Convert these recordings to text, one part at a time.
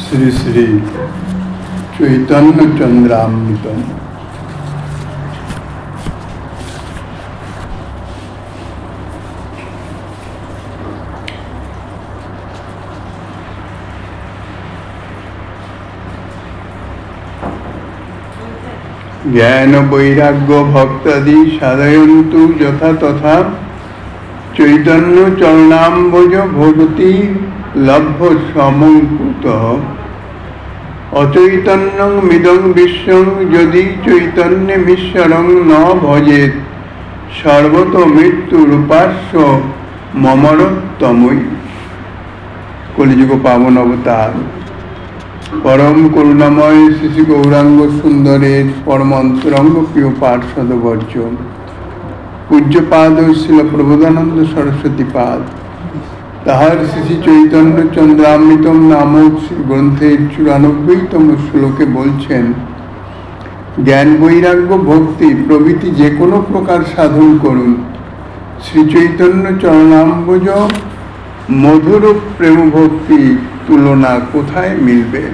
শ্রী শ্রী চৈতন্য চন্দ্রামৃতম। জ্ঞান বৈরাগ্য ভক্তাদি সাধয়ন্তু যথা তথা চৈতন্য চরণাম্বজ ভগতি লভ্য সমঙ্কুত। অচৈতন্যং মিদং বিশ্বং যদি চৈতন্যমীশ্বরং ন ভজেত সর্বত মৃত্যুরূপাস্য মমরতময়ী। কলিযুগ পাবন অবতার পরম করুণাময় শ্রী শ্রী গৌরাঙ্গ সুন্দরের পরম অন্তরঙ্গ প্রিয় পার্ষদবর্য পূজ্যপাদ শিল প্রবোধানন্দ সরস্বতী পাদ তাহার শ্রী শ্রী চৈতন্য চন্দ্রামৃতম নামক গ্রন্থের ৯৪তম শ্লোকে বলছেন, জ্ঞান বৈরাগ্য ভক্তি প্রভৃতি যে কোনো প্রকার সাধন করুন, শ্রী চৈতন্য চরণাম্বজ মধুর প্রেম ভক্তি তুলনা কোথায় মিলবে।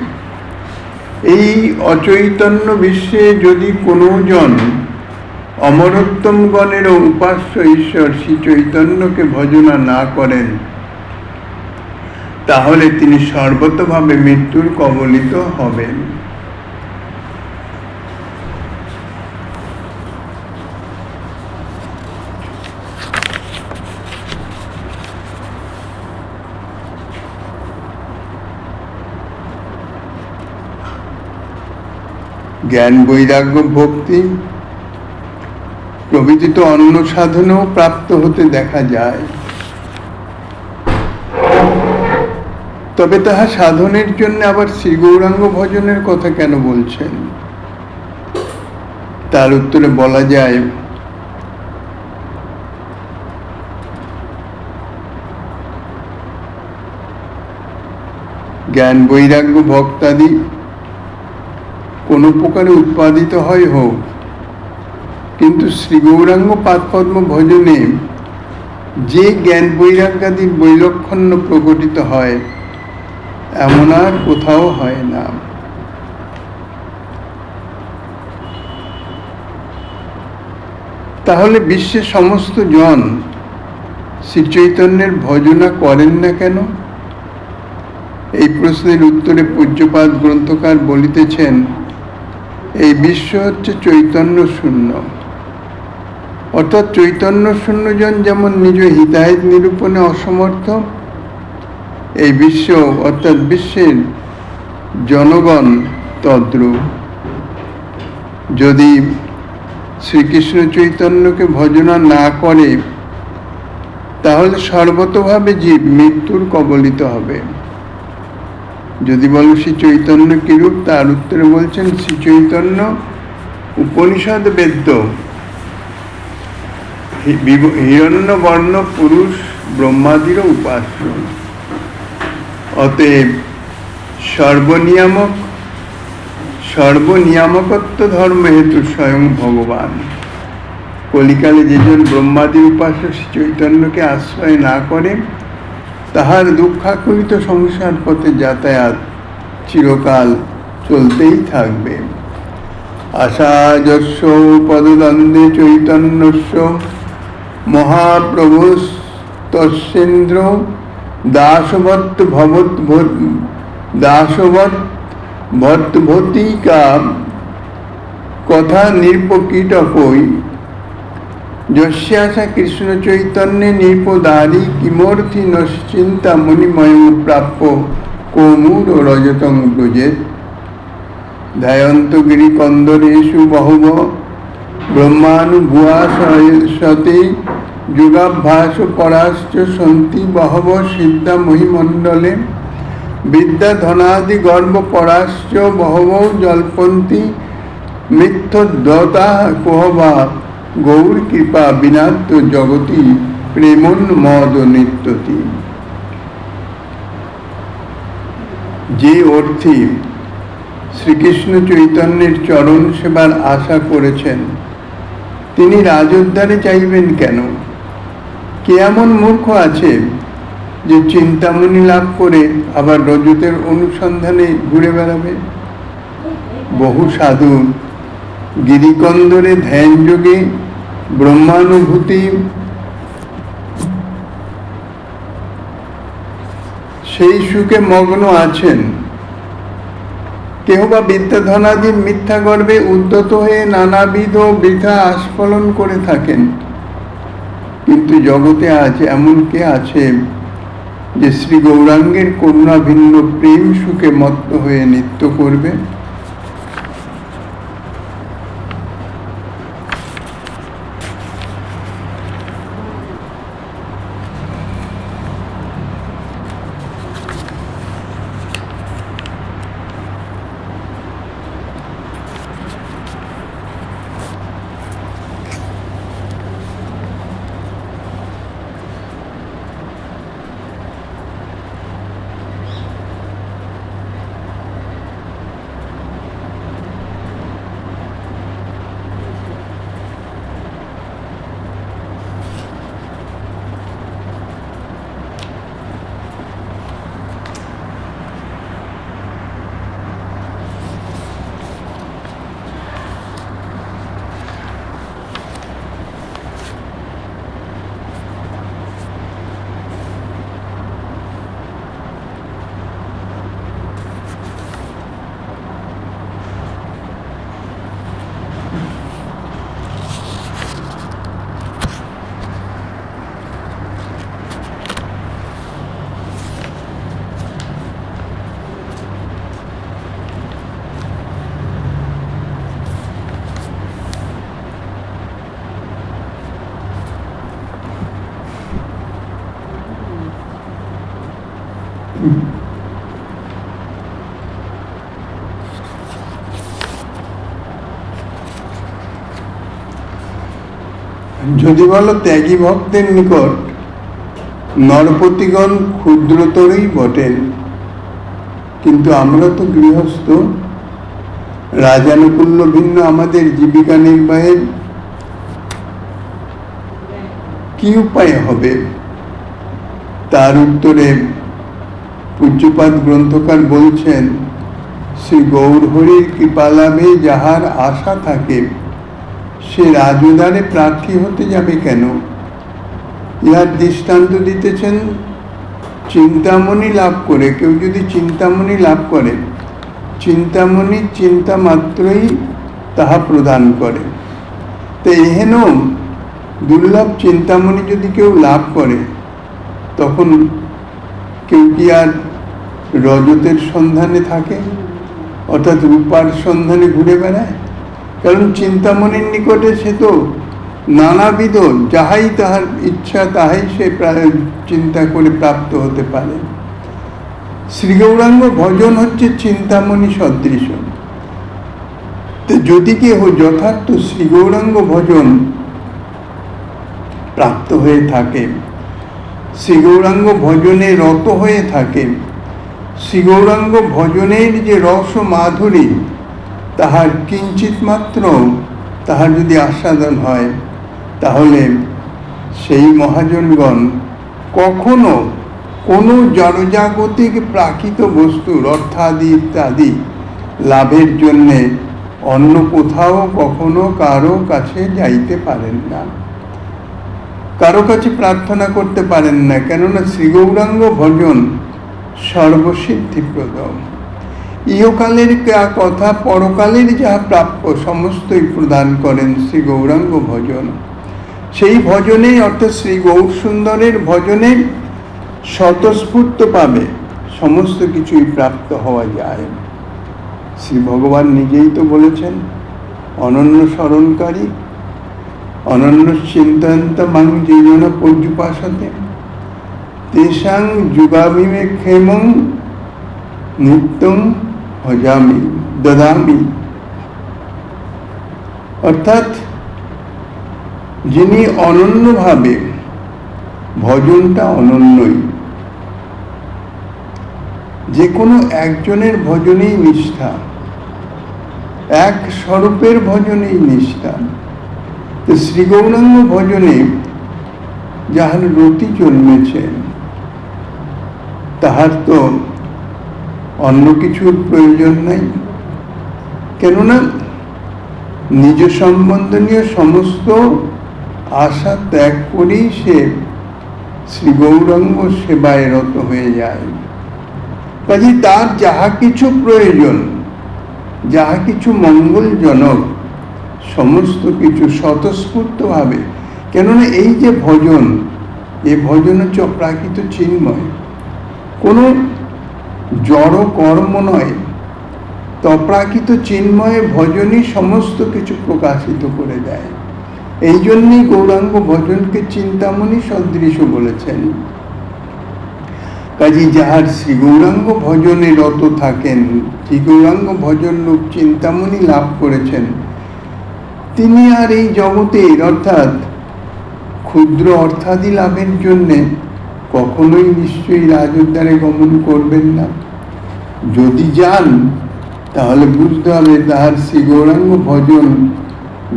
এই অচৈতন্য বিশ্বে যদি কোনো জন অমরোত্তমগণের উপাস্য ঈশ্বর শ্রী চৈতন্যকে ভজনা না করেন, তাহলে তিনি সর্বতভাবে মৃত্যুর কবলিত হবেন। জ্ঞান বৈরাগ্য ভক্তি প্রভৃতি তো অন্য সাধনেও প্রাপ্ত হতে দেখা যায়, তবে তাহা সাধনের জন্য আবার শ্রী গৌরাঙ্গ ভজনের কথা কেন বলছেন? তার উত্তরে বলা যায়, জ্ঞান বৈরাগ্য ভক্তাদি কোনো প্রকারে উৎপাদিত হয় হোক, কিন্তু শ্রী গৌরাঙ্গ পাদপদ্ম ভজনে যে জ্ঞান বৈরাগ্যাদির বৈলক্ষণ্য প্রকটিত হয়, এমন আর কোথাও হয় না। তাহলে বিশ্বের সমস্ত জন শ্রী চৈতন্যের ভজনা করেন না কেন? এই প্রশ্নের উত্তরে পূজ্যপাদ গ্রন্থকার বলিতেছেন, এই বিশ্ব হচ্ছে চৈতন্য শূন্য, অর্থাৎ চৈতন্য শূন্য জন যেমন নিজ হিতাহিত নিরূপণে অসমর্থ, এই বিশ্ব অর্থাৎ বিশ্বের জনগণ তদ্রূপ। যদি শ্রীকৃষ্ণ চৈতন্যকে ভজনা না করে, তাহলে সর্বতভাবে জীব মৃত্যুর কবলিত হবে। যদি বলো শ্রী চৈতন্য কিরূপ, তার উত্তরে বলছেন, শ্রী চৈতন্য উপনিষদ বেদ্য হিরণ্যবর্ণ পুরুষ ব্রহ্মাদিরও উপাস্য, অতএব সর্বনিয়ামকত্ব ধর্ম হেতু স্বয়ং ভগবান। কলিকালে যেজন ব্রহ্মাদির উপাস্য শ্রী চৈতন্যকে আশ্রয় না করে, তাহার দুঃখাকৃত সংসার পথে যাতায়াত চিরকাল চলতেই থাকবে। আশাযস্য পদদ্বন্দ্বে চৈতন্যস্য মহাপ্রভুস্তস্যেন্দ্র দাসবৎ ভর্তভতিকা কথা নির্পকীটকই যস্যাশা কৃষ্ণ চৈতন্যে নির্পদারি কিমর্থি নশ্চিন্তা মুনিময় প্রাপ্য কৌমুর রজতং ব্রজেত। ধ্যায়ন্ত গিরিকন্দরেষু বহব ব্রহ্মানুভুয়াসতে যোগাভ্যাস পরাশ্চ সন্তি বহব সিদ্ধা মহিমণ্ডলে বিদ্যাধনাদি গর্ব পরাশ্চ বহব জল্পন্তি মিথ্যদ্বতা কোহবা গৌর কৃপা বিনাত্ম জগতি প্রেমোন্মদ নিত্যতি। যে অর্থী শ্রীকৃষ্ণ চৈতন্যের চরণ সেবার আশা করেছেন, তিনি রাজোদ্ধারে চাইবেন কেন? কে এমন মূর্খ আছে যে চিন্তামণি লাভ করে আবার রজতের অনুসন্ধানে ঘুরে বেড়াবে? বহু সাধু গিরিকন্দরে ধ্যান যোগে ব্রহ্মানুভূতি সেই সুখে মগ্ন আছেন। কেহ বা বিদ্যাধনাদির মিথ্যা গর্বে উদ্যত হয়ে নানাবিধ বৃথা আস্ফলন করে থাকেন। কিন্তু জগতে আজ এমন কে আছে যে শ্রী গৌরাঙ্গের করুণা ভিন্ন প্রেম সুখে মত্ত হয়ে নৃত্য করবে? যদি বলো ত্যাগী ভক্তের নিকট নরপতিগণ ক্ষুদ্রতরই বটেন, কিন্তু আমরা তো গৃহস্থ, রাজানুকূল্য ভিন্ন আমাদের জীবিকা নির্বাহের কি উপায় হবে? তার উত্তরে পূজ্যপাদ গ্রন্থকার বলছেন, শ্রী গৌরহরির কৃপালাভে যাহার আশা থাকে সে রাজদারে প্রার্থী হতে যাবে কেন? ইহার দৃষ্টান্ত দিতেছেন চিন্তামণি লাভ করে। কেউ যদি চিন্তামণি লাভ করে, চিন্তামণি চিন্তা মাত্রই তাহা প্রদান করে। তো এহেন দুর্লভ চিন্তামণি যদি কেউ লাভ করে, তখন কেউ কি আর রজতের সন্ধানে থাকে, অর্থাৎ রূপার সন্ধানে ঘুরে বেড়ায়? কারণ চিন্তামণির নিকটে সে তো নানাবিধ যাহাই তাহার ইচ্ছা তাহাই সে চিন্তা করে প্রাপ্ত হতে পারে। শ্রী গৌরাঙ্গ ভজন হচ্ছে চিন্তামণি সদৃশ। তো যদি কেহ যথার্থ শ্রী গৌরাঙ্গ ভজন প্রাপ্ত হয়ে থাকে, শ্রী গৌরাঙ্গ ভজনে রত হয়ে থাকে, শ্রী গৌরাঙ্গ ভজনের যে রস মাধুরী তাহার কিঞ্চিত মাত্র তাহার যদি আস্বাদন হয়, তাহলে সেই মহাজনগণ কখনো কোনো জড়জাগতিক প্রাকৃত বস্তুর অর্থাদি ইত্যাদি লাভের জন্যে অন্য কোথাও কখনো কারো কাছে যাইতে পারেন না, কারো কাছে প্রার্থনা করতে পারেন না। কেননা শ্রী গৌরাঙ্গ ভজন সর্বসিদ্ধিপ্রদ। ইহকালের কথা পরকালের যাহা প্রাপ্য সমস্তই প্রদান করেন শ্রী গৌরাঙ্গ ভজন। সেই ভজনে অর্থাৎ শ্রী গৌর সুন্দরের ভজনে স্বতঃস্ফূর্ত পাবে সমস্ত কিছুই প্রাপ্ত হওয়া যায়। শ্রী ভগবান নিজেই তো বলেছেন, অনন্য স্মরণকারী অনন্য চিন্তয়ন্ত মাং জীবন পর্যুপাসতে তেষাং যুগাভিমেক্ষেমং নিত্যং ভজামি দদামি। অর্থাৎ যিনি অনন্যভাবে, ভজনটা অনন্যই, যে কোনো একজনের ভজনেই নিষ্ঠা, এক স্বরূপের ভজনেই নিষ্ঠা। তো শ্রী গৌরাঙ্গ ভজনে যাহার রতি জন্মেছে, তাহার তো অন্য কিছুর প্রয়োজন নাই। কেননা নিজ সম্বন্ধনীয় সমস্ত আশা ত্যাগ করেই সে শ্রী গৌরাঙ্গ সেবায় রত হয়ে যায়। কাজে তার যাহা কিছু প্রয়োজন, যাহা কিছু মঙ্গলজনক, সমস্ত কিছু স্বতঃস্ফূর্তভাবে, কেননা এই যে ভজন, এই ভজন হচ্ছে অপ্রাকৃত চিন্ময়, কোনো জড় কর্ম নয়। তো অপ্রাকৃত চিন্ময় ভজনই সমস্ত কিছু প্রকাশিত করে দেয়। এই জন্যই গৌরাঙ্গ ভজনকে চিন্তামণি সদৃশ বলেছেন। কাজী যাহার শ্রী গৌরাঙ্গ ভজনে রত থাকেন, শ্রী গৌরাঙ্গ ভজন রূপ চিন্তামণি লাভ করেছেন, তিনি আর এই জগতের অর্থাৎ ক্ষুদ্র অর্থাদি লাভের জন্যে কখনোই নিশ্চয়ই রাজোদ্ধারে গমন করবেন না। যদি যান তাহলে বুঝতে হবে তাহার শ্রী গৌরাঙ্গ ভজন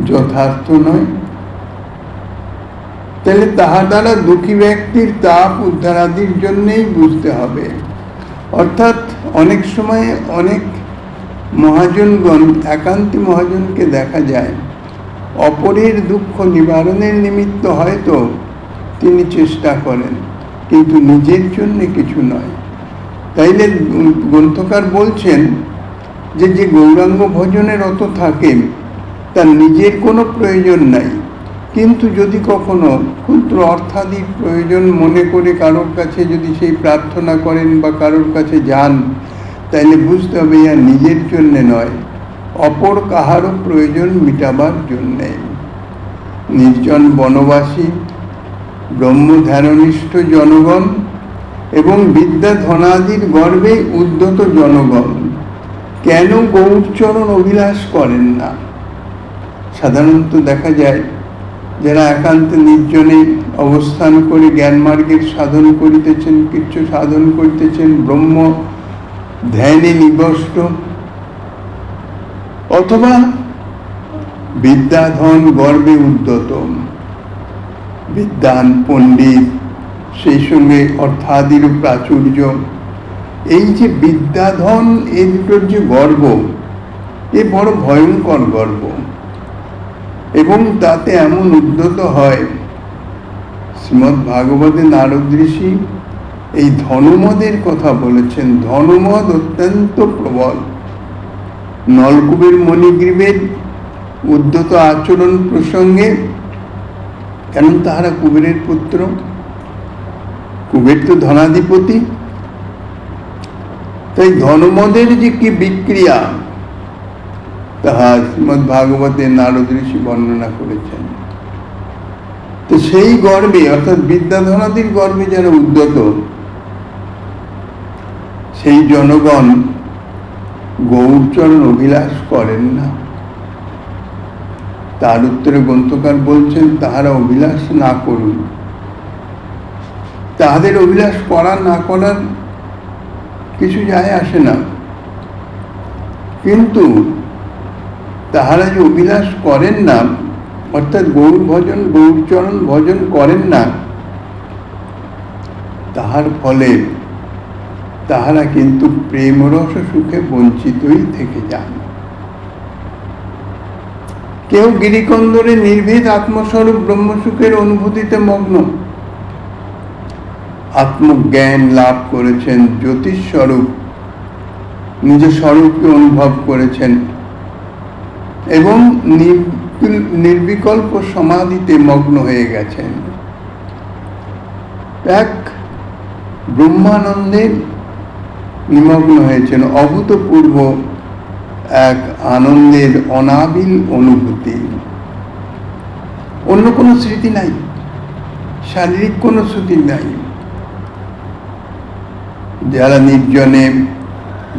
যথার্থ নয়। তাহলে তাহার দ্বারা দুঃখী ব্যক্তির তাপ উদ্ধারাদির জন্যেই বুঝতে হবে। অর্থাৎ অনেক সময় অনেক মহাজনগণ, একান্তি মহাজনকে দেখা যায় অপরের দুঃখ নিবারণের নিমিত্ত হয়তো তিনি চেষ্টা করেন, কিন্তু নিজের জন্য কিছু নয়। তাইলে গ্রন্থকার বলছেন যে যে গৌরাঙ্গ ভজনে রত থাকেন তার নিজের কোনো প্রয়োজন নাই, কিন্তু যদি কখনো ক্ষুদ্র অর্থাদির প্রয়োজন মনে করে কারোর কাছে যদি সেই প্রার্থনা করেন বা কারোর কাছে যান, তাইলে বুঝতে হবে ইয়া নিজের জন্যে নয়, অপর কাহারও প্রয়োজন মিটাবার জন্যে। নির্জন বনবাসী, ব্রহ্মধ্যাননিষ্ঠ জনগণ এবং বিদ্যা ধনাদির গর্বে উদ্যত জনগণ কেন গৌরচরণ অভিলাষ করেন না? সাধারণত দেখা যায় যারা একান্ত নির্জনে অবস্থান করে জ্ঞানমার্গের সাধন করিতেছেন, কিছু সাধন করিতেছেন, ব্রহ্ম ধ্যানে নিবষ্ট, অথবা বিদ্যাধন গর্বে উদ্যত, বিদ্বান পণ্ডিত, সেই সঙ্গে অর্থাদির প্রাচুর্য, এই যে বিদ্যাধন, এই দুটোর যে গর্ব, এ বড় ভয়ঙ্কর গর্ব। এবং তাতে এমন উদ্যত হয়, শ্রীমদ্ ভাগবতে নারদ ঋষি এই ধনমদের কথা বলেছেন। ধনমদ অত্যন্ত প্রবল। নলকূপের মণিগ্রীবের উদ্যত আচরণ প্রসঙ্গে, কারণ তাহারা কুবেরের পুত্র, কুবের তো ধনাধিপতি, তাই ধনমদের যে কি বিক্রিয়া তাহা শ্রীমদ্ ভাগবতে নারদ ঋষি বর্ণনা করেছেন। তো সেই গর্বে অর্থাৎ বিদ্যাধনাদির গর্বে যারা উদ্যত, সেই জনগণ গৌরচরণ অভিলাষ করেন না। তার উত্তরে গ্রন্থকার বলছেন তাহারা অভিলাষ না করুন। তাহাদের অভিলাষ করা না করার কিছু যায় আসে না, কিন্তু তাহারা যে অভিলাষ করেন না, অর্থাৎ গৌর ভজন, গৌরচরণ ভজন করেন না, তাহার ফলে তাহারা কিন্তু প্রেমরস সুখে বঞ্চিতই থেকে যান। কেউ গিরিকন্দরে নির্ভীত আত্মস্বরূপ ব্রহ্মসুখের অনুভূতিতে মগ্ন, আত্মজ্ঞান লাভ করেছেন, জ্যোতিষ স্বরূপ নিজ স্বরূপকে অনুভব করেছেন এবং নির্বিকল্প সমাধিতে মগ্ন হয়ে গেছেন। এক ব্রহ্মানন্দে নিমগ্ন হয়েছেন, অভূতপূর্ব এক আনন্দের অনাবিল অনুভূতি। অন্য কোনো স্মৃতি নাই, শারীরিক কোনো স্মৃতি নাই। যারা নির্জনে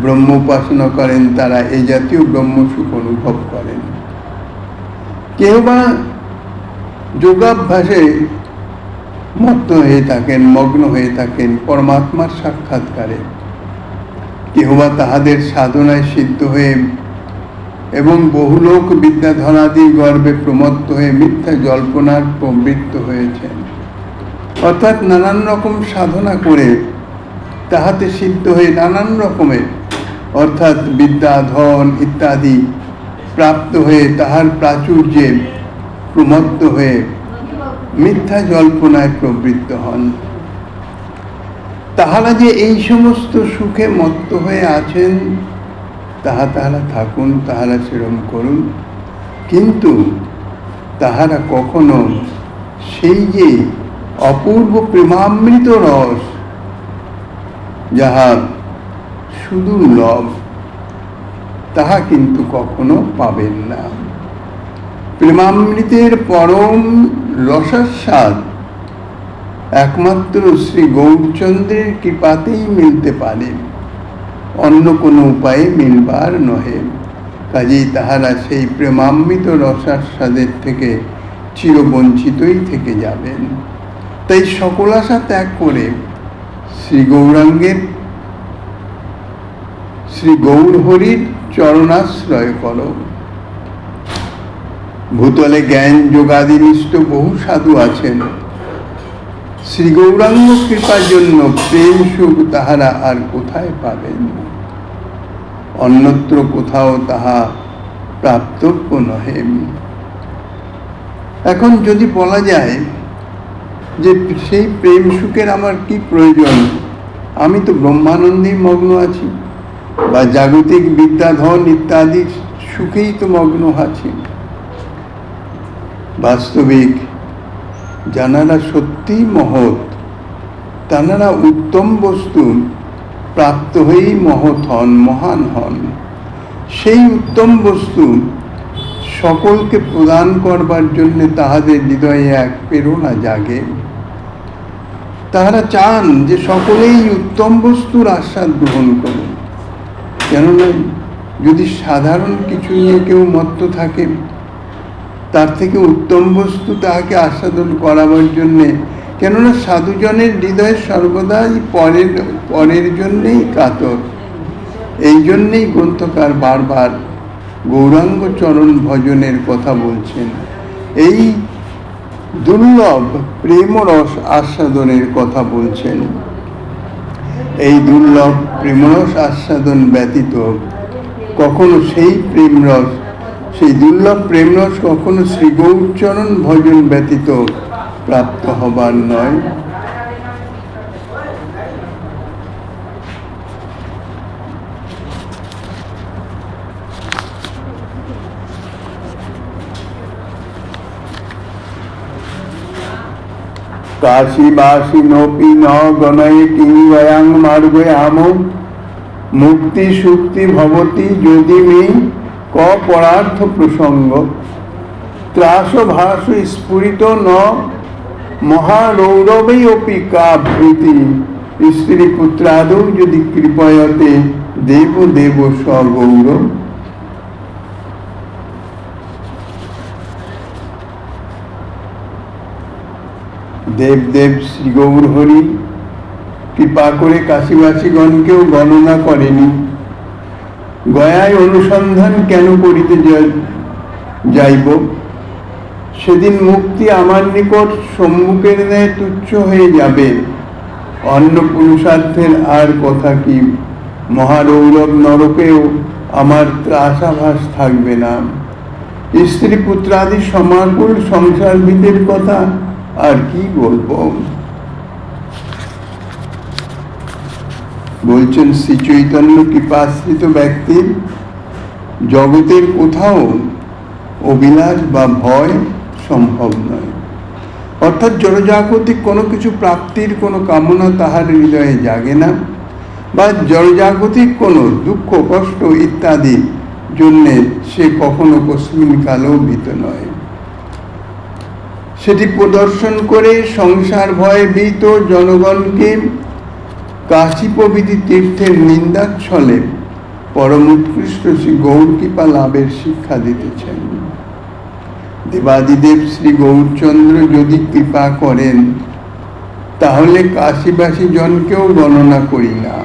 ব্রহ্ম উপাসনা করেন তারা এই জাতীয় ব্রহ্মসুখ অনুভব করেন। কেউ বা যোগাভ্যাসে মত্ত হয়ে থাকেন, মগ্ন হয়ে থাকেন পরমাত্মার সাক্ষাৎকারে, কেউ বা তাহাদের সাধনায় সিদ্ধ হয়ে এবং বহুলোক বিদ্যাধনাদি গর্বে প্রমত্ত হয়ে মিথ্যা জল্পনার প্রবৃত্ত হয়েছেন। অর্থাৎ নানান রকম সাধনা করে তাহাতে সিদ্ধ হয়ে নানান রকমের অর্থাৎ বিদ্যা, ধন ইত্যাদি প্রাপ্ত হয়ে তাহার প্রাচুর্যে প্রমত্ত হয়ে মিথ্যা জল্পনায় প্রবৃত্ত হন। তাহারা যে এই সমস্ত সুখে মত্ত হয়ে আছেন, তাহারা থাকুন, তাহারা সেরম করুন, কিন্তু তাহারা কখনো সেই যে অপূর্ব প্রেমামৃত রস, যাহা সুদুর্লভ, তাহা কিন্তু কখনো পাবেন না। প্রেমামৃতের পরম রসাস্বাদ একমাত্র শ্রী গৌরচন্দ্রের কৃপাতেই মিলতে পারে, অন্য কোনো উপায়ে মিলবার নহে। কাজেই তাহারা সেই প্রেমামৃত রসাস্বাদের থেকে চিরবঞ্চিতই থেকে যাবেন। তাই সকল আশা ত্যাগ করে শ্রী গৌরাঙ্গের, শ্রী গৌরহরির চরণাশ্রয় করো। ভূতলে জ্ঞান যোগাদিনিষ্ঠ বহু সাধু আছেন, শ্রী গৌরাঙ্গ কৃপার জন্য প্রেম সুখ তাহারা আর কোথায় পাবেন? অন্যত্র কোথাও তাহা প্রাপ্তব্য নহে। এখন যদি বলা যায় যে সেই প্রেম সুখের আমার কি প্রয়োজন, আমি তো ব্রহ্মানন্দেই মগ্ন আছি, বা জাগতিক বিদ্যা, ধন ইত্যাদি সুখেই তো মগ্ন আছি। বাস্তবিক যারা সত্যিই মহৎ, তারা উত্তম বস্তু প্রাপ্ত হয়েই মহৎ হন, মহান হন। সেই উত্তম বস্তু সকলকে প্রদান করবার জন্য তাহাদের হৃদয়ে এক প্রেরণা জাগে। তাহারা চান যে সকলেই উত্তম বস্তুর আস্বাদ গ্রহণ করুন। কেননা যদি সাধারণ কিছু নিয়ে কেউ মত্ত থাকে, তার থেকে উত্তম বস্তু তাহাকে আস্বাদন করাবার জন্যে, কেননা সাধুজনের হৃদয়ে সর্বদাই পরের জন্যেই কাতর। এই জন্যেই গ্রন্থকার বারবার গৌরাঙ্গ চরণ ভজনের কথা বলছেন, এই দুর্লভ প্রেমরস আস্বাদনের কথা বলছেন। এই দুর্লভ প্রেমরস আস্বাদন ব্যতীত কখনো সেই প্রেমরস, সেই দুর্লভ প্রেমরস কখনো শ্রী গৌরচরণ ভজন ব্যতীত প্রাপ্ত হবার নয়। কাশীবাসিনোপি ন গণয়ে কিংবয়াং মার্গয়াম মুক্তি সুক্তি ভবতি যদি মে ক পরার্থ প্রসঙ্গ ত্রাস ভাস স্ফুরিত ন মহারৌরবৈ অপি কাভৃতি স্ত্রী পুত্রাদৌ যদি কৃপয়তে দেব দেব সগৌর। দেবদেব শ্রী গৌরহরি কৃপা করে কাশীবাসীগণকেও গণনা করেনি। গয়ায় অনুসন্ধান কেন করিতে যাইব? সেদিন মুক্তি আমার নিকট সম্মুখের ন্যায় তুচ্ছ হয়ে যাবে। অন্য পুরুষার্থের আর কথা কি? মহারৌরব নরকেও আমার ত্রাসাভাস থাকবে না। স্ত্রী পুত্রাদি সমাকুল সংসার ভিতের কথা আর কি বলবো? বলছেন শ্রী চৈতন্য কৃপাশ্রিত ব্যক্তির জগতের কোথাও অভিলাষ বা ভয় সম্ভব নয়। অর্থাৎ জড়জাগতিক কোনো কিছু প্রাপ্তির কোনো কামনা তাহার হৃদয়ে জাগে না, বা জড়জাগতিক কোনো দুঃখ কষ্ট ইত্যাদি জন্যে সে কখনো কস্মিন কালেও ভীত নয়। সেটি প্রদর্শন করে সংসার ভয়ে ভীত জনগণকে কাশী প্রভৃতি তীর্থের নিন্দাচ্ছলে পরম উৎকৃষ্ট শ্রী গৌর কৃপা লাভের শিক্ষা দিতেছেন। দেবাদিদেব শ্রী গৌরচন্দ্র যদি কৃপা করেন, তাহলে কাশীবাসী জনকেও গণনা করি না।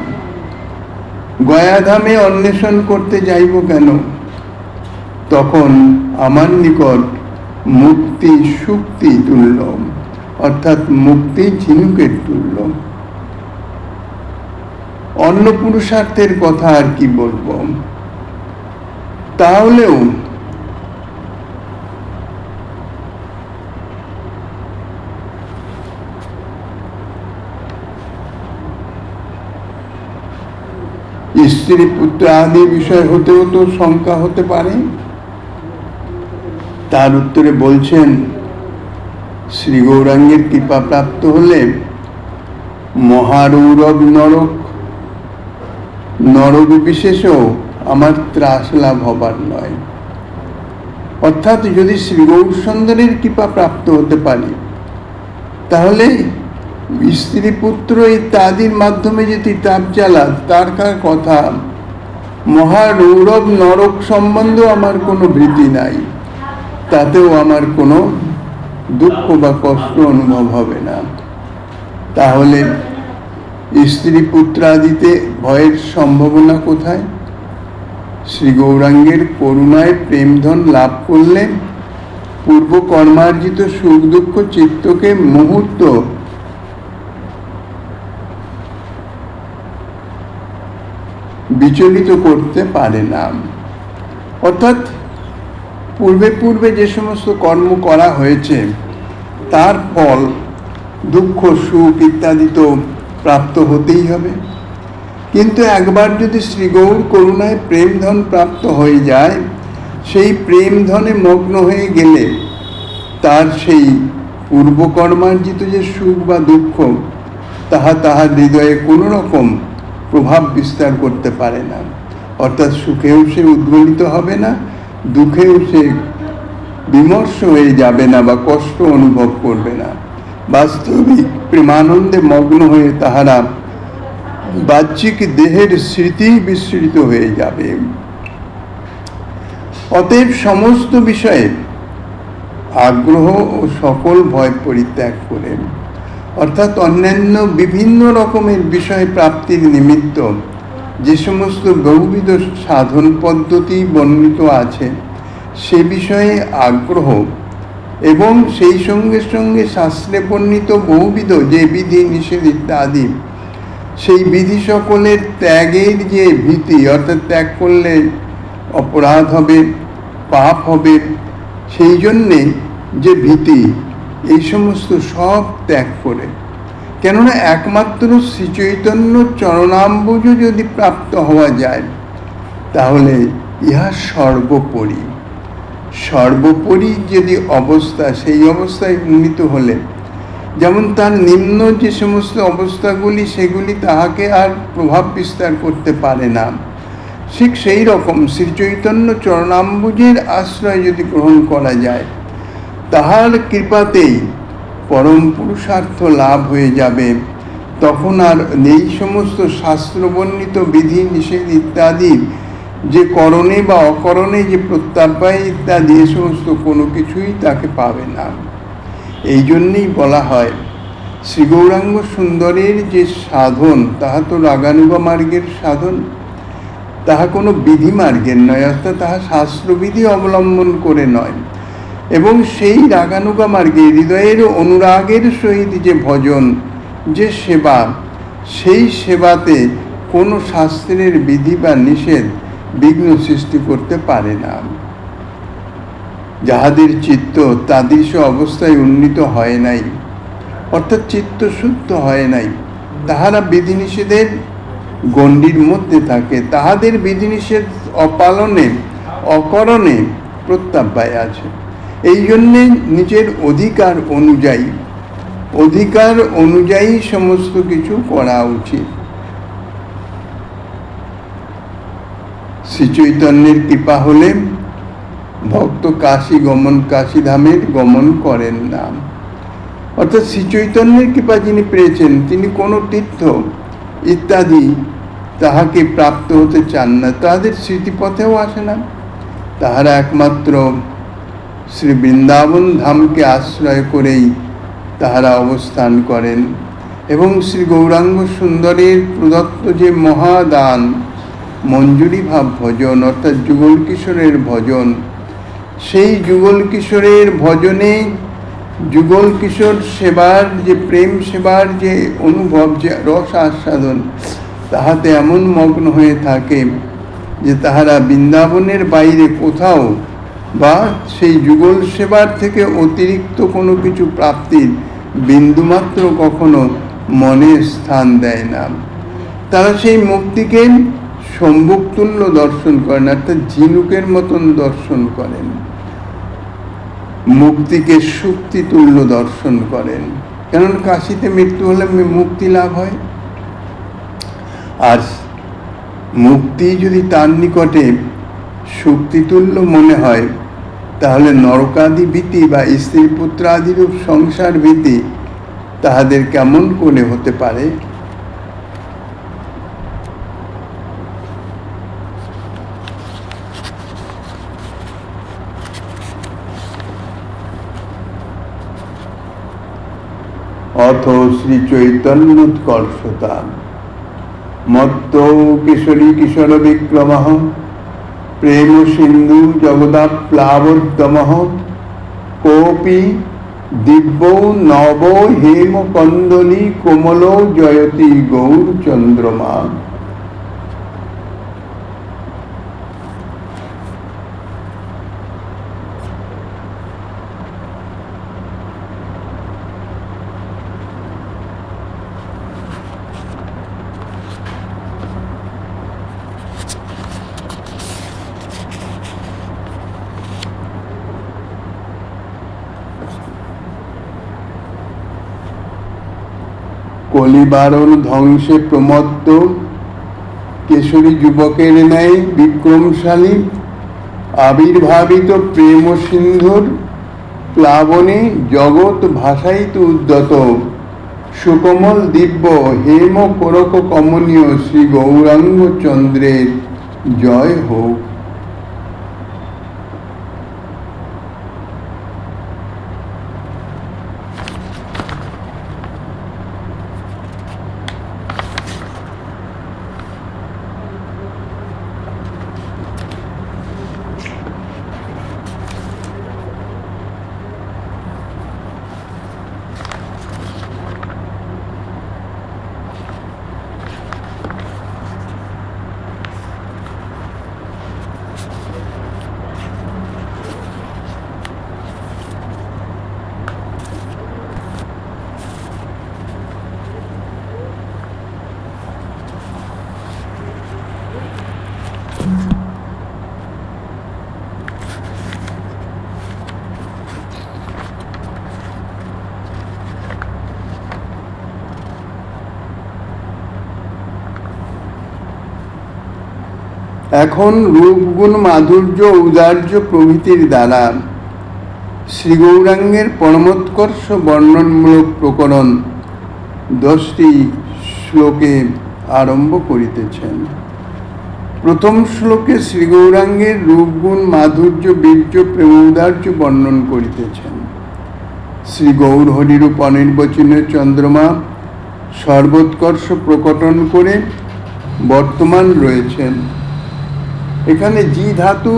গয়াধামে অন্বেষণ করতে যাইব কেন? তখন আমার নিকট মুক্তি সুক্তি তুল্য, অর্থাৎ মুক্তি ঝিনুকের তুল্য। অন্য পুরুষার্থের কথা আর কি বলবো। তাহলেও স্ত্রী পুত্র আদি বিষয় হতেও তো শঙ্কা হতে পারে। তার উত্তরে বলছেন, শ্রী গৌরাঙ্গের কৃপা প্রাপ্ত হলে মহারৌরব নরক বিশেষও আমার ত্রাস লাভ হবার নয়। অর্থাৎ যদি শ্রী গৌর সুন্দরের কৃপা প্রাপ্ত হতে পারি, তাহলে স্ত্রী পুত্র ইত্যাদির মাধ্যমে যে তাপ জ্বালা তার কথা, মহারৌরব নরক সম্বন্ধেও আমার কোনো ভীতি নাই, তাতেও আমার কোনো দুঃখ বা কষ্ট অনুভব হবে না। তাহলে স্ত্রী পুত্রাদিতে ভয়ের সম্ভাবনা কোথায়? শ্রী গৌরাঙ্গের করুণায় প্রেমধন লাভ করলে পূর্ব কর্মার্জিত সুখ দুঃখ চিত্তকে মুহূর্ত বিচলিত করতে পারে না। অর্থাৎ পূর্বে যে সমস্ত কর্ম করা হয়েছে তার ফল দুঃখ সুখ ইত্যাদি তো প্রাপ্ত হতেই হবে। কিন্তু একবার যদি শ্রী গৌর করুণায় প্রেমধন প্রাপ্ত হয়ে যায়, সেই প্রেমধনে মগ্ন হয়ে গেলে তার সেই পূর্বকর্মার্জিত যে সুখ বা দুঃখ তাহার হৃদয়ে কোনো রকম প্রভাব বিস্তার করতে পারে না। অর্থাৎ সুখেও সে উদ্বেলিত হবে না, দুঃখেও সে বিমর্ষ হয়ে যাবে না বা কষ্ট অনুভব করবে না। বাস্তবিক প্রেমানন্দে মগ্ন হয়ে তাহারা বাহ্যিক দেহের স্মৃতি বিস্মৃত হয়ে যাবে। অতএব সমস্ত বিষয়ে আগ্রহ ও সকল ভয় পরিত্যাগ করে, অর্থাৎ অন্যান্য বিভিন্ন রকমের বিষয় প্রাপ্তির নিমিত্ত যে সমস্ত বহুবিধ সাধন পদ্ধতি বর্ণিত আছে সে বিষয়ে আগ্রহ এবং সেই সঙ্গে সঙ্গে শাস্ত্রে বর্ণিত বহুবিধ যে বিধি নিষেধ ইত্যাদি, সেই বিধি সকলের ত্যাগের যে ভীতি, অর্থাৎ ত্যাগ করলে অপরাধ হবে, পাপ হবে, সেই জন্যে যে ভীতি, এই সমস্ত সব ত্যাগ করে, কেননা একমাত্র শ্রীচৈতন্য চরণাম্বুজ যদি প্রাপ্ত হওয়া যায় তাহলে ইহা সর্বোপরি যদি অবস্থা, সেই অবস্থায় উন্নীত হলে যেমন তার নিম্ন যে সমস্ত অবস্থাগুলি সেগুলি তাহাকে আর প্রভাব বিস্তার করতে পারে না, ঠিক সেই রকম শ্রীচৈতন্য চরণাম্বুজের আশ্রয় যদি গ্রহণ করা যায়, তাহার কৃপাতেই পরম পুরুষার্থ লাভ হয়ে যাবে। তখন আর এই সমস্ত শাস্ত্রবর্ণিত বিধি নিষেধ ইত্যাদি যে করণে বা অকরণে যে প্রত্যাবায় ইত্যাদি এ সমস্ত কোনো কিছুই তাকে পাবে না। এই জন্যেই বলা হয় শ্রী গৌরাঙ্গ সুন্দরের যে সাধন তাহা তো রাগানুগা মার্গের সাধন, তাহা কোনো বিধি মার্গের নয়, অর্থাৎ তাহা শাস্ত্রবিধি অবলম্বন করে নয়। এবং সেই রাগানুগা মার্গে হৃদয়ের অনুরাগের সহিত যে ভজন, যে সেবা, সেই সেবাতে কোনো শাস্ত্রের বিধি বা নিষেধ বিঘ্ন সৃষ্টি করতে পারে না। যাহাদের চিত্ত তাদৃশ অবস্থায় উন্নীত হয় নাই, অর্থাৎ চিত্ত শুদ্ধ হয় নাই, তাহারা বিধিনিষেধের গণ্ডির মধ্যে থাকে, তাহাদের বিধিনিষেধ অপালনে অকরণে প্রত্যাবায় আছে। এই জন্যে নিজের অধিকার অনুযায়ী সমস্ত কিছু করা উচিত। শ্রী চৈতন্যের কৃপা হলে ভক্ত কাশীধামের গমন করেন না। অর্থাৎ শ্রী চৈতন্যের কৃপা যিনি পেয়েছেন তিনি কোনো তীর্থ ইত্যাদি তাহাকে প্রাপ্ত হতে চান না, তাদের স্মৃতিপথেও আসে না। তাহারা একমাত্র শ্রী বৃন্দাবন ধামকে আশ্রয় করেই তাহারা অবস্থান করেন এবং শ্রী গৌরাঙ্গ সুন্দরের প্রদত্ত যে মহাদান মঞ্জুরি ভাব ভজন, অর্থাৎ যুগল কিশোরের ভজন, সেই যুগল কিশোরের ভজনে যুগল কিশোর সেবার যে প্রেম সেবার যে অনুভব, যে রস আস্বাদন, তাহাতে এমন মগ্ন হয়ে থাকে যে তাহারা বৃন্দাবনের বাইরে কোথাও বা সেই যুগল সেবার থেকে অতিরিক্ত কোনো কিছু প্রাপ্তির বিন্দুমাত্র কখনো মনে স্থান দেয় না। তারা সেই মুক্তিকে সম্ভুকতুল্য দর্শন করেন, অর্থাৎ ঝিনুকের মতন দর্শন করেন, মুক্তিকে শক্তিতুল্য দর্শন করেন। কারণ কাশিতে মৃত্যু হলে মুক্তি লাভ হয়, আর মুক্তি যদি তার নিকটে শক্তিতুল্য মনে হয়, তাহলে নরকাদি ভীতি বা স্ত্রী পুত্রাদিরূপ সংসার ভীতি তাহাদের কেমন করে হতে পারে? অথ শ্রী চৈতন্যোৎকর্ষতা মত্ত কিশোরী কিশোর বিক্রমঃ প্রেম সিন্ধু জগদাপ্লাবোদ্যমঃ কোপি দিব্য নব হেম কন্দলী কোমল জয়তি গৌর চন্দ্রমা। কলিবারণ ধ্বংসে প্রমত্ত কেশরী যুবকের ন্যায় বিক্রমশালী আবির্ভাবিত প্রেম সিন্ধুর প্লাবনে জগৎ ভাসাইতে উদ্যত সুকোমল দিব্য হেম করক কমনীয় শ্রী গৌরাঙ্গ চন্দ্রের জয় হোক। এখন রূপগুণ মাধুর্য ঔদার্য প্রভৃতির দ্বারা শ্রী গৌরাঙ্গের পরমোৎকর্ষ বর্ণনমূলক প্রকরণ 10টি শ্লোকে আরম্ভ করিতেছেন। প্রথম শ্লোকে শ্রী গৌরাঙ্গের রূপগুণ মাধুর্য বীর্য প্রেমৌদার্য বর্ণন করিতেছেন। শ্রী গৌর হরিরূপ অনির্বচনীয় চন্দ্রমা সর্বোৎকর্ষ প্রকটন করে বর্তমান রয়েছেন। এখানে জি ধাতু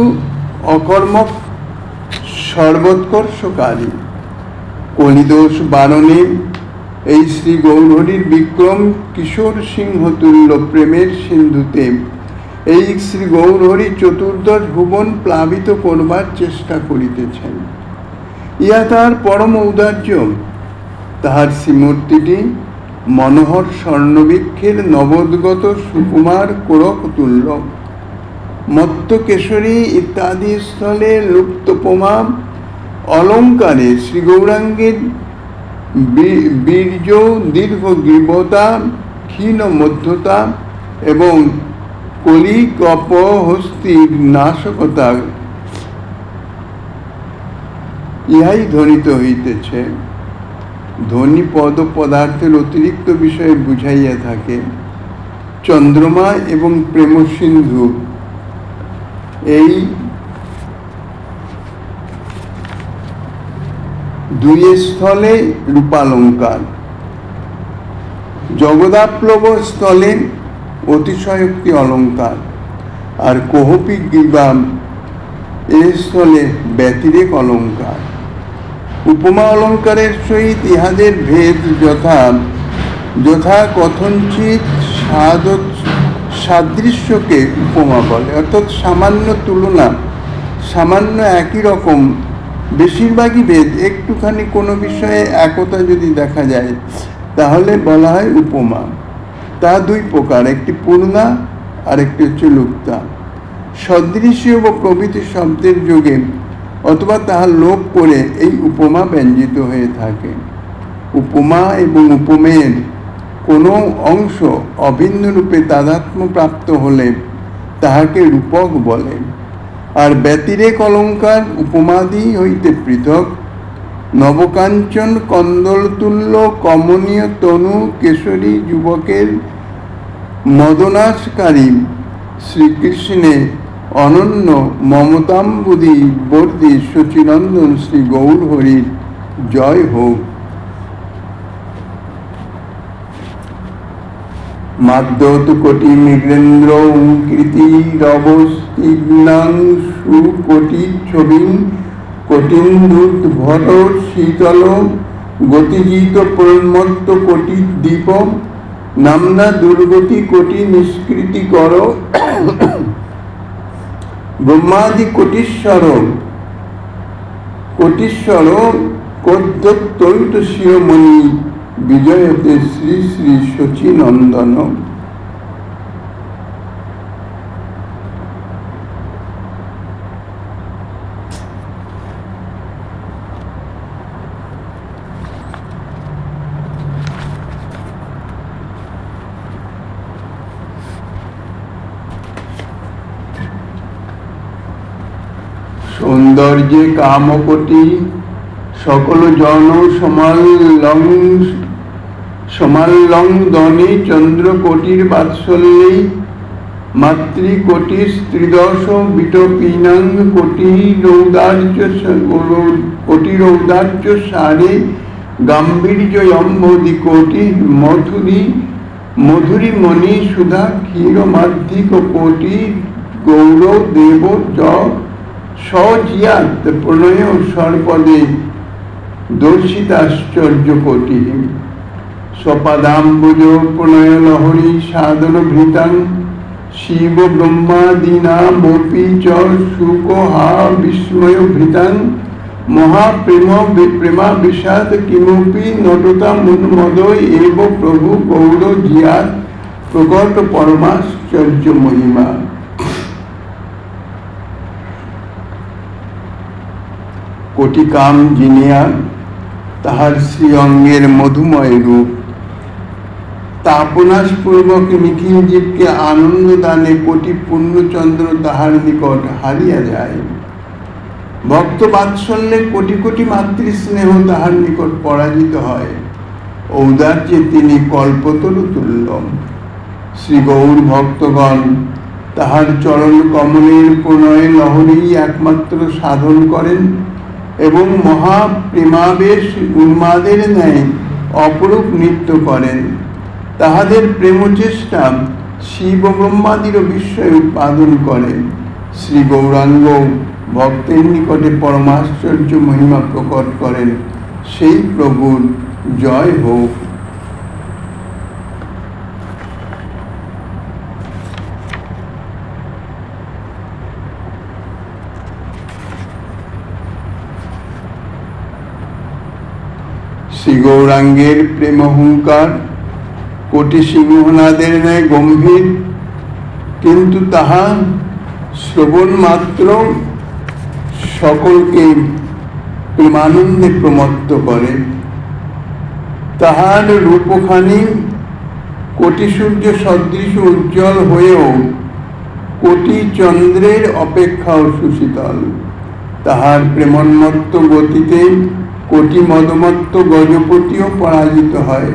অকর্মক সর্বোৎকর্ষকারী। কলিদোষ বারণে এই শ্রী গৌরহরির বিক্রম কিশোর সিংহতুল্য প্রেমের সিন্ধুতে এই শ্রী গৌরহরি চতুর্দশ ভুবন প্লাবিত করবার চেষ্টা করিতেছেন। ইহা তাহার পরম ঔদার্য। তাহার শ্রীমূর্তিটি মনোহর স্বর্ণবৃক্ষের নবোদ্গত সুকুমার কোরক তুল্য। মত্ত কেশরী ইত্যাদি স্থলে লুপ্তপমা অলঙ্কারে শ্রী গৌরাঙ্গের বীর্য দীর্ঘ গ্রীবতা ক্ষীণ মধ্যতা এবং কলিকপ হস্তির নাশকতা ইহাই ধ্বনিত হইতেছে। ধ্বনি পদ পদার্থের অতিরিক্ত বিষয়ে বুঝাইয়া থাকে। চন্দ্রমা এবং প্রেম সিন্ধু এই দুই স্থলে রূপালঙ্কার। জগদাপ্লব স্থলে অতিশয়োক্তি অলঙ্কার, আর কোহপি গ্রীবাম এ স্থলে ব্যতিরেক অলঙ্কার। উপমা অলঙ্কারের সহিত ইহাদের ভেদ যথা যথা কথঞ্চিত সাদৃশ্যকে উপমা বলে, অর্থাৎ সামান্য তুলনা, সামান্য একই রকম, বেশিরভাগই ভেদ, একটুখানি কোনো বিষয়ে একতা যদি দেখা যায় তাহলে বলা হয় উপমা। তা দুই প্রকার, একটি পূর্ণা আর একটি হচ্ছে লুপ্তা। সদৃশ্য বা প্রভৃতি শব্দের যোগে অথবা তাহার লোপ করে এই উপমা ব্যঞ্জিত হয়ে থাকে। উপমা এবং উপমেয়ের কোনো অংশ অভিন্ন রূপে তাদাত্ম্যপ্রাপ্ত হলে তাহাকে রূপক বলে। আর ব্যতিরেক অলঙ্কার উপমাদি হইতে পৃথক। নবকাঞ্চন কন্দলতুল্য কমনীয় তনু কেশরী যুবকের মদনাশকারী শ্রীকৃষ্ণে অনন্য মমতাম্বুদি বর্দি শচীনন্দন শ্রী গৌর হরির জয় হোক। মাদ্যত কোটি মৃগেন্দ্র কৃতি রবস্তিগ্নাং সুকোটি ছবিং কোটিন্দুত ভট শীতল গতিজিত প্রন্মত্ত কোটি দ্বীপ নামনা দুর্গতি কোটি নিষ্কৃতি কর ব্রহ্মাদি কোটিশ্বর কোদ্যোত্তৈত শিরোমণি বিজয়তে শ্রী শ্রী শচীনন্দন। সৌন্দর্যে কামকোটি সকল জন সমাল্লংদনে চন্দ্রকোটির বাৎসল্যে মাতৃকোটি স্ত্রীদশ বিটপিনাং কোটিরৌদার্য সারে গাম্ভীর্যম্বদি কোটি মধুরিমণি সুধা ক্ষীরমার্ধিক কোটি গৌর দেব সজিয়াত প্রণয় সর্পদে দর্শিতাশ্চর্য কোটি স্বপাদাম্বুজ প্রণয় লহরী সাধন ভৃতাং শিব ব্রহ্মাদীনামপি চ সুকোহা বিস্ময় ভৃতাং মহাপ্রেমা বিষাদ কিমপি নটতা মুন্মদয় এব প্রভু গৌর জিয়াত প্রকট পরমাশ্চর্য মহিমা। কোটি কাম জিনিয়া তাহার শ্রী অঙ্গের মধুময় রূপ, তাপনাশপূর্বক নিখিল জীবকে আনন্দ দানে কোটি পূর্ণচন্দ্র তাহার নিকট হারিয়া যায়। ভক্ত বাৎসল্যে কোটি কোটি মাতৃস্নেহ তাহার নিকট পরাজিত হয়। ঔদার্যে তিনি কল্পতরু তুল্য। শ্রী গৌর ভক্তগণ তাহার চরণ কমলের প্রণয় লহরী একমাত্র সাধন করেন এবং মহাপ্রেমাবেশ উন্মাদের ন্যায় অপরূপ নৃত্য করেন। তাহাদের প্রেমচেষ্টা শিব ব্রহ্মাদিরও বিস্ময় উৎপাদন করে। শ্রী গৌরাঙ্গ ভক্তের নিকটে পরমাশ্চর্য মহিমা প্রকট করেন। সেই প্রভুর জয় হোক। শ্রী গৌরাঙ্গের প্রেম হুঙ্কার কোটি সিংহনাদের ন্যায় গম্ভীর, কিন্তু তাহা শ্রবণ মাত্র সকলকে প্রেমানন্দে প্রমত্ত করে। তাহার রূপখানি কোটি সূর্য সদৃশ উজ্জ্বল হয়েও কোটি চন্দ্রের অপেক্ষাও সুশীতল। তাহার প্রেমন্মত্ত গতিতে কোটি মদমত্ত গজপতিও পরাজিত হয়।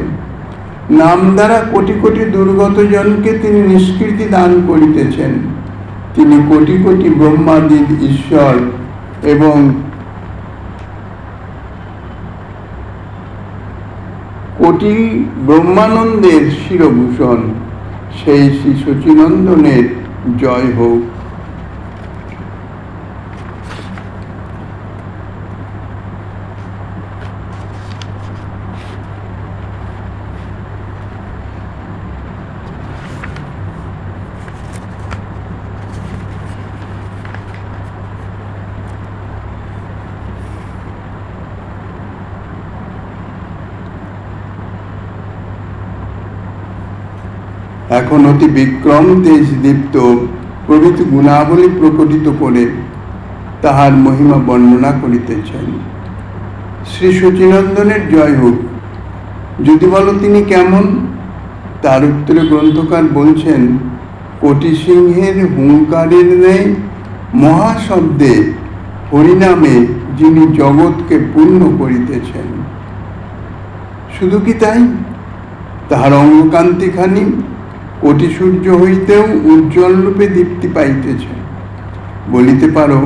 নাম দ্বারা কোটি কোটি দুর্গত জনকে তিনি নিষ্কৃতি দান করিতেছেন। তিনি কোটি কোটি ব্রহ্মাদির ঈশ্বর এবং কোটি ব্রহ্মানন্দের শিরভূষণ। সেই শ্রী শচীনন্দনের জয় হোক। এখন অতি বিক্রম তেজ দীপ্ত প্রভৃতি গুণাবলী প্রকটিত করে তাহার মহিমা বর্ণনা করিতেছেন। শ্রী সচিনন্দনের জয় হোক। যদি বলো তিনি কেমন, তার উত্তরে গ্রন্থকার বলছেন, কোটি সিংহের হুঙ্কারের ন্যায় মহাশব্দে হরিনামে যিনি জগৎকে পূর্ণ করিতেছেন। শুধু কি তাই, তাহার অঙ্গকান্তিখানি কোটি সূর্য হইতেও উজ্জ্বল রূপে দীপ্তি পাইতেছে। বলিতে পারো,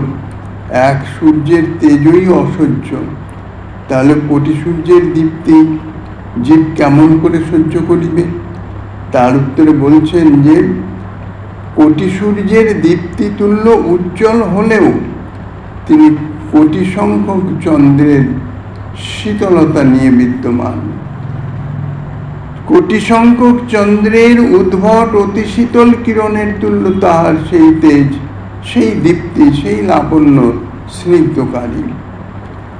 এক সূর্যের তেজই অসহ্য, তাহলে কোটি সূর্যের দীপ্তি জীব কেমন করে সহ্য করিবে? তার উত্তরে বলছেন যে কোটি সূর্যের দীপ্তি তুল্য উজ্জ্বল হলেও তিনি কোটি সংখ্যক চন্দ্রের শীতলতা নিয়ে বিদ্যমান। কোটি সংখ্যক চন্দ্রের উদ্ভট অতি শীতল কিরণের তুল্য তাহার সেই তেজ, সেই দীপ্তি, সেই লাবণ্য স্নিগ্ধকারী।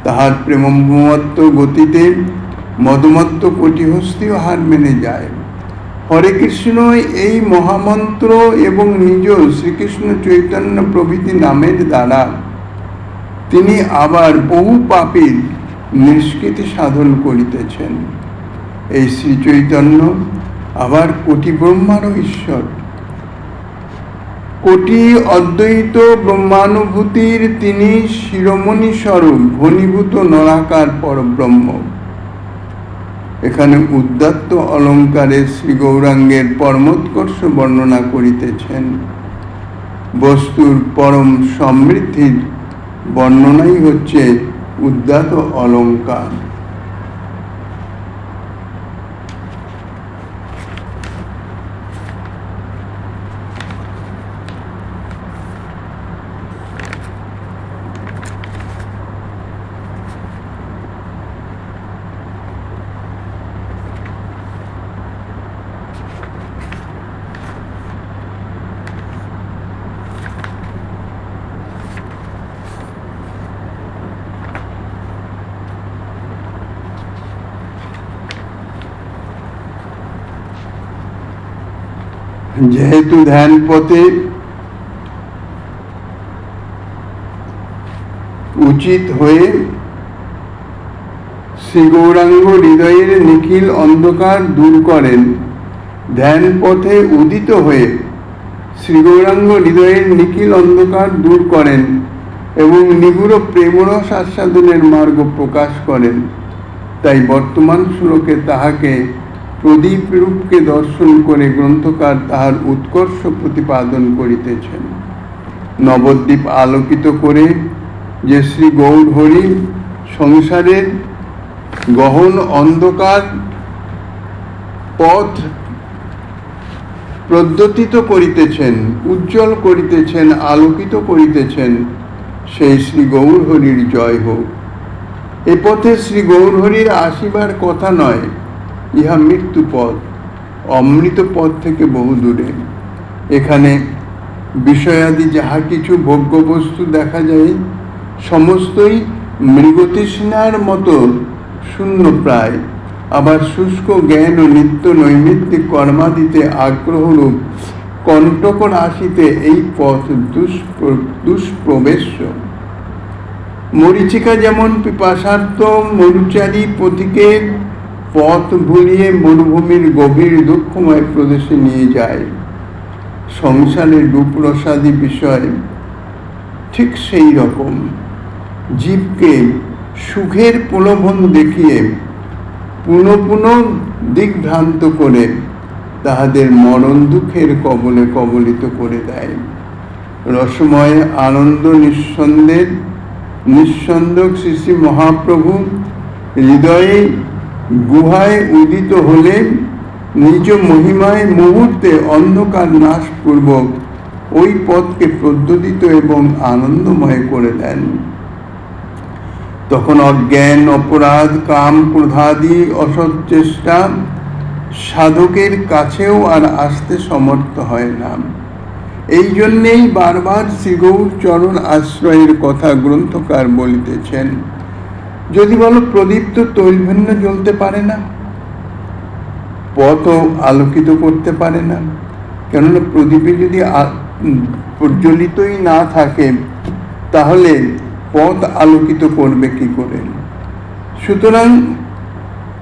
তাহার প্রেমমত্ত গতিতে মদমত্ত কোটি হস্তিও হার মেনে যায়। হরে কৃষ্ণ এই মহামন্ত্র এবং নিজ শ্রীকৃষ্ণ চৈতন্য প্রভৃতি নামের দ্বারা তিনি আবার বহু পাপীর নিষ্কৃতি সাধন করিতেছেন। এই শ্রী চৈতন্য আবার কোটি ব্রহ্মারও ঈশ্বর। কোটি অদ্বৈত ব্রহ্মানুভূতির তিনি শিরোমণি স্বরূপ ঘনীভূত নরাকার পরব্রহ্ম। এখানে উদ্দাত্ত অলঙ্কারে শ্রী গৌরাঙ্গের পরমোৎকর্ষ বর্ণনা করিতেছেন। বস্তুর পরম সমৃদ্ধির বর্ণনাই হচ্ছে উদ্দাত অলঙ্কার। যেহেতু ধ্যান পথে উচিত হয়ে শ্রী গৌরাঙ্গ হৃদয়ের নিখিল অন্ধকার দূর করেন, ধ্যান পথে উদিত হয়ে শ্রী গৌরাঙ্গ হৃদয়ের নিখিল অন্ধকার দূর করেন এবং নিগুড় প্রেমরস আস্বাদনের মার্গ প্রকাশ করেন, তাই বর্তমান শ্লোকে তাহাকে প্রদীপ রূপকে দর্শন করে গ্রন্থকার তাহার উৎকর্ষ প্রতিপাদন করিতেছেন। নবদ্বীপ আলোকিত করে যে শ্রী গৌর হরি সংসারের গহন অন্ধকার পথ প্রদ্যোতিত করিতেছেন, উজ্জ্বল করিতেছেন, আলোকিত করিতেছেন, সেই শ্রী গৌর হরির জয় হোক। এ পথে শ্রী গৌর হরির আসিবার কথা নয়, ইহা মৃত্যু পথ, অমৃত পথ থেকে বহু দূরে। এখানে বিষয়াদি যাহা কিছু ভোগ্য বস্তু দেখা যায়, সমস্তই মৃগতৃষ্ণার মতো শূন্য প্রায়, আবার শুষ্ক জ্ঞান ও নিত্য নৈমিত্তিক কর্মাদিতে আগ্রহরূপ কণ্টক রাশিতে এই পথ দুষ্প্রবেশ্য। মরীচিকা যেমন পিপাসার্থ মরুচারী পথিকের পথ ভুলিয়ে মরুভূমির গভীর দুঃখময় প্রদেশে নিয়ে যায়, সংসারের রূপরসাদি বিষয় ঠিক সেই রকম জীবকে সুখের প্রলোভন দেখিয়ে পুনঃ পুনঃ দিগ্ভ্রান্ত করে তাহাদের মরণ দুঃখের কবলে কবলিত করে দেয়। রসময় আনন্দ নিঃসন্দ শ্রী শ্রী মহাপ্রভু হৃদয়ে গুহায় উদিত হলে নিজ মহিমায় মুহূর্তে অন্ধকার নাশ পূর্বক ওই পথকে প্রদ্যোতিত এবং আনন্দময় করে দেন। তখন অজ্ঞান, অপরাধ, কাম, ক্রোধাদি অসৎ চেষ্টা সাধকের কাছেও আর আসতে সমর্থ হয় না। এই জন্যেই বারবার শ্রীগৌর চরণ আশ্রয়ের কথা গ্রন্থকার বলিতেছেন। যদি বলো প্রদীপ তো তৈলভিন্ন জ্বলতে পারে না, পথও আলোকিত করতে পারে না। কেননা প্রদীপে যদি প্রজ্বলিতই না থাকে তাহলে পথ আলোকিত করবে কি করে? সুতরাং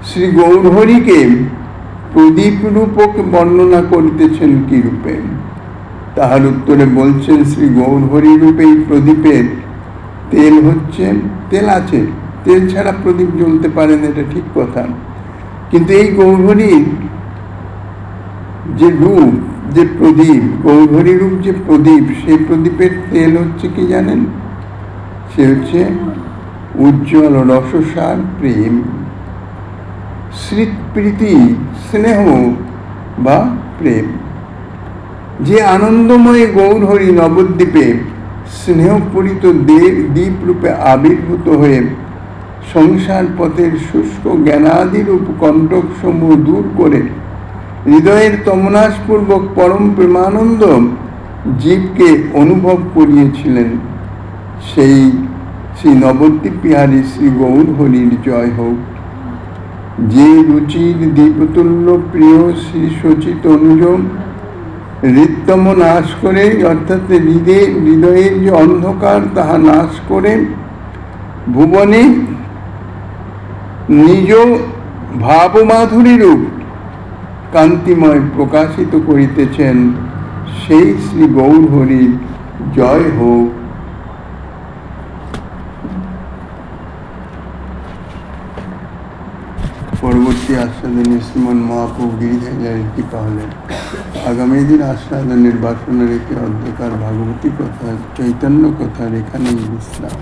শ্রী গৌরহরিকে প্রদীপ রূপক বর্ণনা করিতেছেন কি রূপে? তাহার উত্তরে বলছেন, শ্রী গৌরহরি রূপে এই প্রদীপের তেল হচ্ছে, তেল আছে, তেল ছাড়া প্রদীপ জ্বলতে পারে না, এটা ঠিক কথা। কিন্তু এই গৌরহরির যে রূপ, যে প্রদীপ, গৌরহরি রূপ যে প্রদীপ, সেই প্রদীপের তেল হচ্ছে কি জানেন? সে হচ্ছে উজ্জ্বল রসসার প্রেম, স্মৃতি, স্নেহ বা প্রেম। যে আনন্দময় গৌরহরি নবদ্বীপে স্নেহপূরিত দ্বীপ রূপে আবির্ভূত হয়ে সংসার পথের শুষ্ক জ্ঞানাদিরূপ কণ্টক সমূহ দূর করে হৃদয়ের তমনাশপূর্বক পরম প্রেমানন্দ জীবকে অনুভব করিয়েছিলেন, সেই শ্রী নবদ্বীপ বিহারী শ্রী গৌরহরির জয় হোক। যে রুচির দীপতুল্য প্রিয় শ্রী সচিত অনুজম হৃদতম নাশ করে, অর্থাৎ হৃদয়ের যে অন্ধকার তাহা নাশ করে ভুবনে নিজ ভাবমাধুরী রূপ কান্তিময় প্রকাশিত করিতেছেন, সেই শ্রী গৌরহরির জয় হোক। পরবর্তী আস্বাদনে শ্রীমান মহাপ্রভু গিরিধারীর কৃপা হলেন। আগামী দিন আস্বাদনের বাসনা রেখে অন্ধকার ভাগবতী কথা, চৈতন্য কথার এখানেই বিশ্রাম।